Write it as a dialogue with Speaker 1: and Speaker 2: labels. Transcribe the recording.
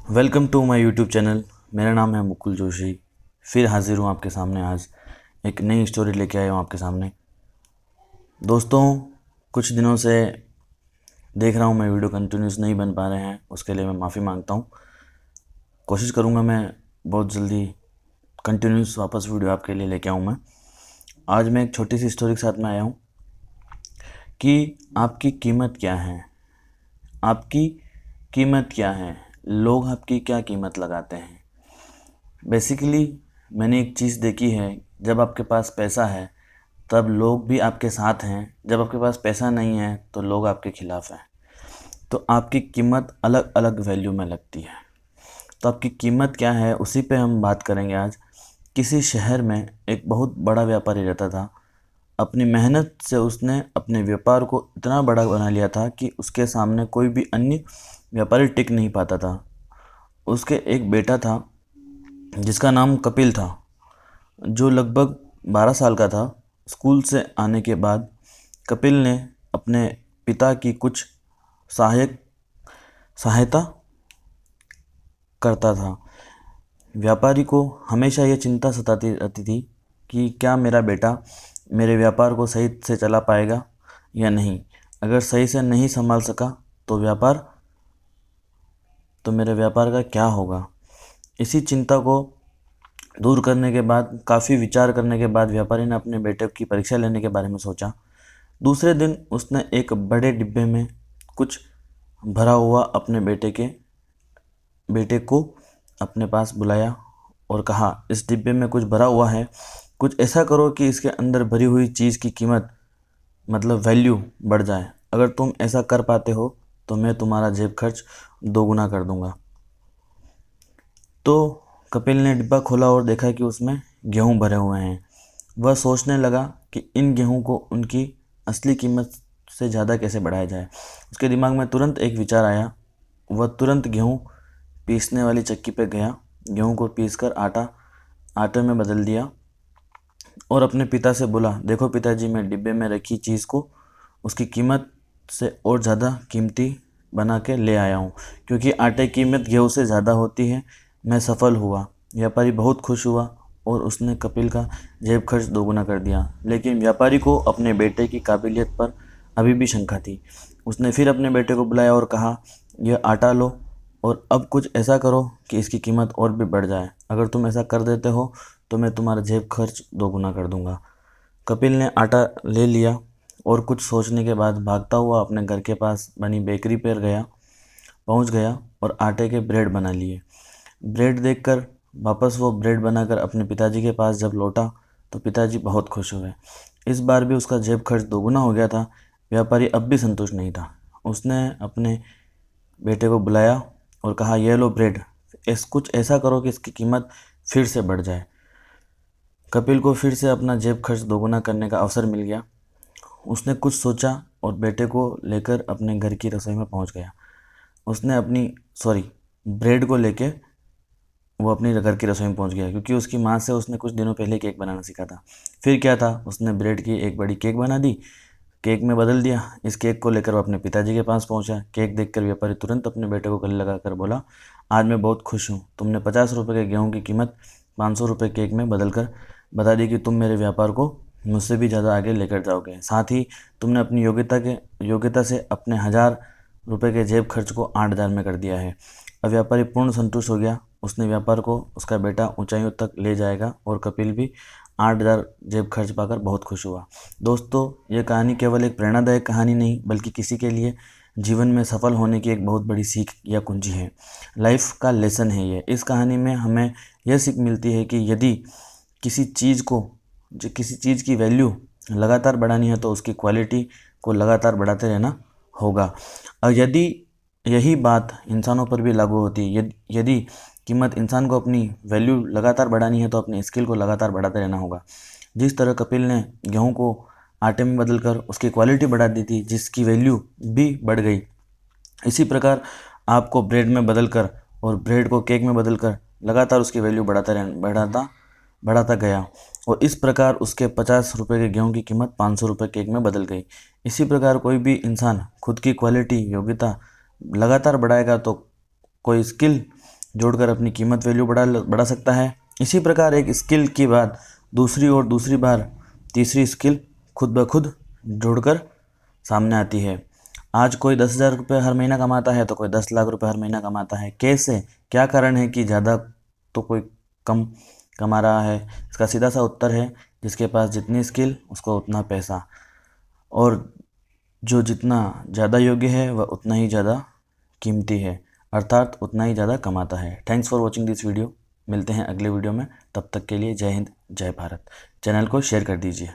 Speaker 1: Welcome to my YouTube channel. मेरा नाम है मुकुल जोशी। फिर हाजिर हूँ आपके सामने। आज एक नई स्टोरी लेके आया हूँ आपके सामने। दोस्तों, कुछ दिनों से देख रहा हूँ मैं वीडियो कंटिन्यूस नहीं बन पा रहे हैं, उसके लिए मैं माफ़ी मांगता हूँ। कोशिश करूँगा मैं बहुत जल्दी कंटिन्यूस वापस वीडियो आपके लिए लेके आऊँ। मैं आज मैं एक छोटी सी स्टोरी के साथ में आया हूँ कि आपकी कीमत क्या है। आपकी कीमत क्या है, लोग आपकी क्या कीमत लगाते हैं। बेसिकली मैंने एक चीज़ देखी है, जब आपके पास पैसा है तब लोग भी आपके साथ हैं, जब आपके पास पैसा नहीं है तो लोग आपके खिलाफ़ हैं। तो आपकी कीमत अलग अलग वैल्यू में लगती है। तो आपकी कीमत क्या है, उसी पे हम बात करेंगे आज। किसी शहर में एक बहुत बड़ा व्यापारी रहता था। अपनी मेहनत से उसने अपने व्यापार को इतना बड़ा बना लिया था कि उसके सामने कोई भी अन्य व्यापारी टिक नहीं पाता था। उसके एक बेटा था जिसका नाम कपिल था, जो लगभग 12 साल का था। स्कूल से आने के बाद कपिल ने अपने पिता की कुछ सहायता करता था। व्यापारी को हमेशा ये चिंता सताती रहती थी कि क्या मेरा बेटा मेरे व्यापार को सही से चला पाएगा या नहीं। अगर सही से नहीं संभाल सका तो मेरे व्यापार का क्या होगा। इसी चिंता को दूर करने के बाद, काफ़ी विचार करने के बाद, व्यापारी ने अपने बेटे की परीक्षा लेने के बारे में सोचा। दूसरे दिन उसने एक बड़े डिब्बे में कुछ भरा हुआ अपने बेटे को अपने पास बुलाया और कहा, इस डिब्बे में कुछ भरा हुआ है, कुछ ऐसा करो कि इसके अंदर भरी हुई चीज़ की कीमत मतलब वैल्यू बढ़ जाए। अगर तुम ऐसा कर पाते हो तो मैं तुम्हारा जेब खर्च दोगुना कर दूंगा। तो कपिल ने डिब्बा खोला और देखा कि उसमें गेहूं भरे हुए हैं। वह सोचने लगा कि इन गेहूं को उनकी असली कीमत से ज़्यादा कैसे बढ़ाया जाए। उसके दिमाग में तुरंत एक विचार आया। वह तुरंत गेहूं पीसने वाली चक्की पे गया, गेहूं को पीसकर आटे में बदल दिया और अपने पिता से बोला, देखो पिताजी, मैं डिब्बे में रखी चीज़ को उसकी कीमत से और ज़्यादा कीमती बना के ले आया हूँ, क्योंकि आटे की कीमत गेहूं से ज़्यादा होती है। मैं सफल हुआ। व्यापारी बहुत खुश हुआ और उसने कपिल का जेब खर्च दोगुना कर दिया। लेकिन व्यापारी को अपने बेटे की काबिलियत पर अभी भी शंका थी। उसने फिर अपने बेटे को बुलाया और कहा, यह आटा लो और अब कुछ ऐसा करो कि इसकी कीमत और भी बढ़ जाए। अगर तुम ऐसा कर देते हो तो मैं तुम्हारा जेब खर्च दोगुना कर दूंगा। कपिल ने आटा ले लिया और कुछ सोचने के बाद भागता हुआ अपने घर के पास बनी बेकरी पर पहुंच गया और आटे के ब्रेड बना लिए। ब्रेड देखकर वापस वो ब्रेड बनाकर अपने पिताजी के पास जब लौटा तो पिताजी बहुत खुश हुए। इस बार भी उसका जेब खर्च दोगुना हो गया था। व्यापारी अब भी संतुष्ट नहीं था। उसने अपने बेटे को बुलाया और कहा, यह लो ब्रेड, कुछ ऐसा करो कि इसकी कीमत फिर से बढ़ जाए। कपिल को फिर से अपना जेब खर्च दोगुना करने का अवसर मिल गया। उसने कुछ सोचा और बेटे को लेकर अपने घर की रसोई में पहुंच गया। उसने ब्रेड को लेके वो अपनी घर की रसोई में पहुंच गया, क्योंकि उसकी माँ से उसने कुछ दिनों पहले केक बनाना सीखा था। फिर क्या था, उसने ब्रेड की एक बड़ी केक बना दी, केक में बदल दिया। इस केक को लेकर वो अपने पिताजी के पास पहुंचा। केक देखकर व्यापारी तुरंत अपने बेटे को गले लगाकर बोला, आज मैं बहुत खुश हूँ। तुमने 50 रुपये के गेहूँ की कीमत 500 रुपये केक में बदल कर बता दी कि तुम मेरे व्यापार को मुझसे भी ज़्यादा आगे लेकर जाओगे। साथ ही तुमने अपनी योग्यता से अपने 1000 रुपये के जेब खर्च को 8000 में कर दिया है। अब व्यापारी पूर्ण संतुष्ट हो गया। उसने व्यापार को उसका बेटा ऊंचाइयों तक ले जाएगा और कपिल भी 8000 जेब खर्च पाकर बहुत खुश हुआ। दोस्तों, यह कहानी केवल एक प्रेरणादायक कहानी नहीं, बल्कि किसी के लिए जीवन में सफल होने की एक बहुत बड़ी सीख या कुंजी है। लाइफ का लेसन है ये। इस कहानी में हमें यह सीख मिलती है कि यदि किसी चीज़ की वैल्यू लगातार बढ़ानी है तो उसकी क्वालिटी को लगातार बढ़ाते रहना होगा। और यदि यही बात इंसानों पर भी लागू होती है, यदि कीमत इंसान को अपनी वैल्यू लगातार बढ़ानी है तो अपनी स्किल को लगातार बढ़ाते रहना होगा। जिस तरह कपिल ने गेहूं को आटे में बदलकर उसकी क्वालिटी बढ़ा दी थी, जिसकी वैल्यू भी बढ़ गई, इसी प्रकार आपको ब्रेड में बदलकर और ब्रेड को केक में बदलकर लगातार उसकी वैल्यू बढ़ाता गया और इस प्रकार उसके 50 रुपये के गेहूं की कीमत 500 रुपये केक में बदल गई। इसी प्रकार कोई भी इंसान खुद की क्वालिटी, योग्यता लगातार बढ़ाएगा तो कोई स्किल जोड़कर अपनी कीमत वैल्यू बढ़ा सकता है। इसी प्रकार एक स्किल के बाद दूसरी और दूसरी बार तीसरी स्किल खुद ब खुद जोड़कर सामने आती है। आज कोई 10,000 रुपये हर महीना कमाता है तो कोई 10 लाख रुपये हर महीना कमाता है। कैसे, क्या कारण है कि ज़्यादा तो कोई कम कमा रहा है? इसका सीधा सा उत्तर है, जिसके पास जितनी स्किल उसको उतना पैसा, और जो जितना ज़्यादा योग्य है वह उतना ही ज़्यादा कीमती है, अर्थात उतना ही ज़्यादा कमाता है। Thanks for watching this video. मिलते हैं अगले वीडियो में, तब तक के लिए जय हिंद जय भारत। चैनल को शेयर कर दीजिए।